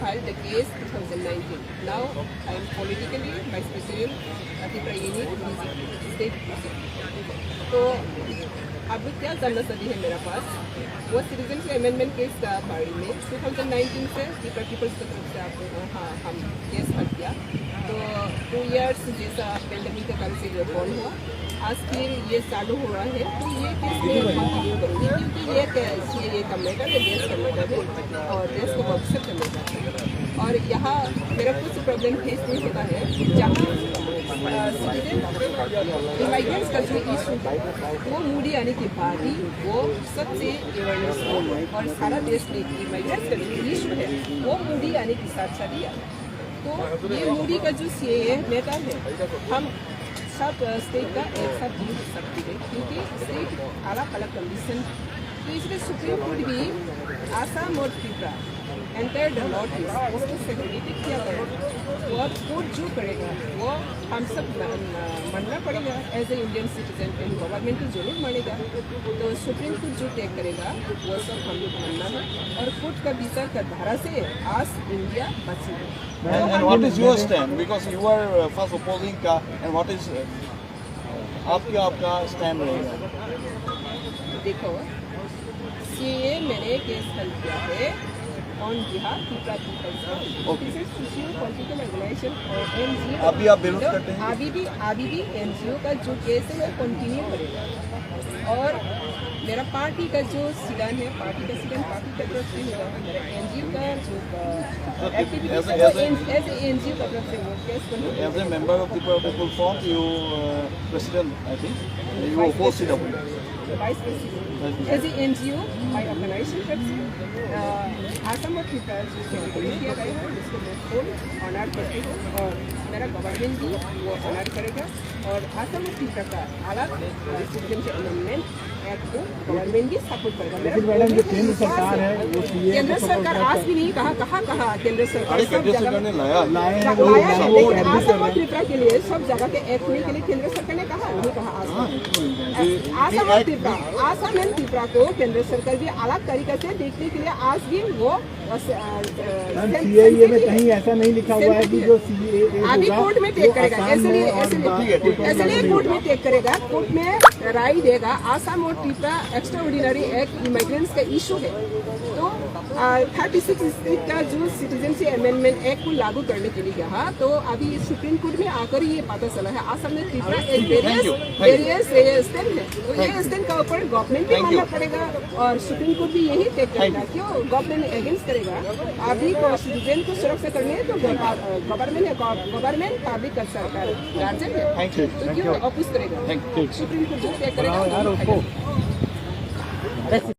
filed the case 2019. Now I am politically vice president Tripura unit state. तो अब क्या जानना चाहिए है मेरा पास वो सिटीजनशिप अमेंडमेंट केस का बारे में 2019 से ट्रिपुरा पीपल्स की तरफ से आप हम केस हल किया तो 2 इयर्स जैसा पेंडेमिक के कारण से जो कौन हुआ आज फिर ये चालू हो रहा है तो ये केस में कंटिन्यू करूँगी क्योंकि ये का मैटर है देश का मैटर है और देश को भविष्य का मैटर है और यहाँ मेरा कुछ प्रॉब्लम फेस नहीं होता है जहाँ इमाइग्रेंट्स का जो इशू है वो मूडी आने के बाद ही वो सबसे अवेयरनेस हो और सारा देश में इमाइग्रेंट्स का जो इशू है वो मूडी आने के साथ साथ ही आया तो ये मूडी का जो CAA मैटर है हम सब स्टेट का एक साथ नहीं हो सकती है क्योंकि स्टेट अलग अलग कंडीशन तो इसलिए सुप्रीम कोर्ट भी आसाम और Tripura entire the north east उसको सेग्रीगेट किया गया वो अब कोर्ट जो करेगा वो हम सब मानना पड़ेगा as a Indian citizen and government को जरूर मानेगा तो सुप्रीम कोर्ट जो तय करेगा वो सब हम लोग मानना है और कोर्ट का विचार का धारा से आज इंडिया बचेगा. And what is your stand? Because you were first opposing ka, and what is आपका stand रहेगा? देखो CAA मैंने केस हल किया है on behalf Tripura peoples social political organisation और NGO अभी आप विरोध करते हैं? अभी भी NGO का जो केस है वो कंटिन्यू करेगा और मेरा पार्टी का जो सिडान है पार्टी का तरफ से होगा मेरा NGO का जो एक्टिविटी एज NGO का तरफ से वो केस करूँगा. As a member of the People Front, you president, I think, you oppose it. Vice President. As a NGO, my organization president, Assam और त्रिपुरा जो सेलिब्रेट किया गया है उसको मैं फुल ऑनर करती हूँ और मेरा गवर्नमेंट भी वो ऑनर करेगा और आसाम और त्रिपुरा का अलग सिटीजनशिप अमेंडमेंट एक्ट को गवर्नमेंट भी सपोर्ट करेगा. मैडम जो केंद्र सरकार है वो केंद्र सरकार आज भी नहीं कहा केंद्र सरकार सब जगह ने लाया लेकिन आसाम और त्रिपुरा के लिए सब जगह के एक्ट के लिए केंद्र सरकार ने कहा नहीं कहा आसाम और त्रिपुरा को केंद्र सरकार भी अलग तरीके से देखने के लिए आज भी वो CAA में कहीं ऐसा नहीं लिखा हुआ है कि जो CAA अभी कोर्ट में टेक करेगा ऐसे कोर्ट में टेक करेगा कोर्ट में राय देगा. आसाम और Tripura extra ordinary act immigrants का इशू है तो 36 स्टेट का जो सिटीजनशिप अमेंडमेंट एक्ट को लागू करने के लिए कहा तो अभी सुप्रीम कोर्ट में आकर ये पता चला है आसाम में त्रिपुरा एक वेरियस स्टेट है तो ये स्टेट का ऊपर गवर्नमेंट भी मानना पड़ेगा और सुप्रीम कोर्ट भी यही टेक करेगा क्यों गवर्नमेंट अगेंस्ट करेगा. अभी सिटीजन को सुरक्षा करनी है तो गवर्नमेंट पब्लिक का सरकार गार्जियन है तो क्यों अपोज करेगा सुप्रीम कोर्ट जो टेक करेगा.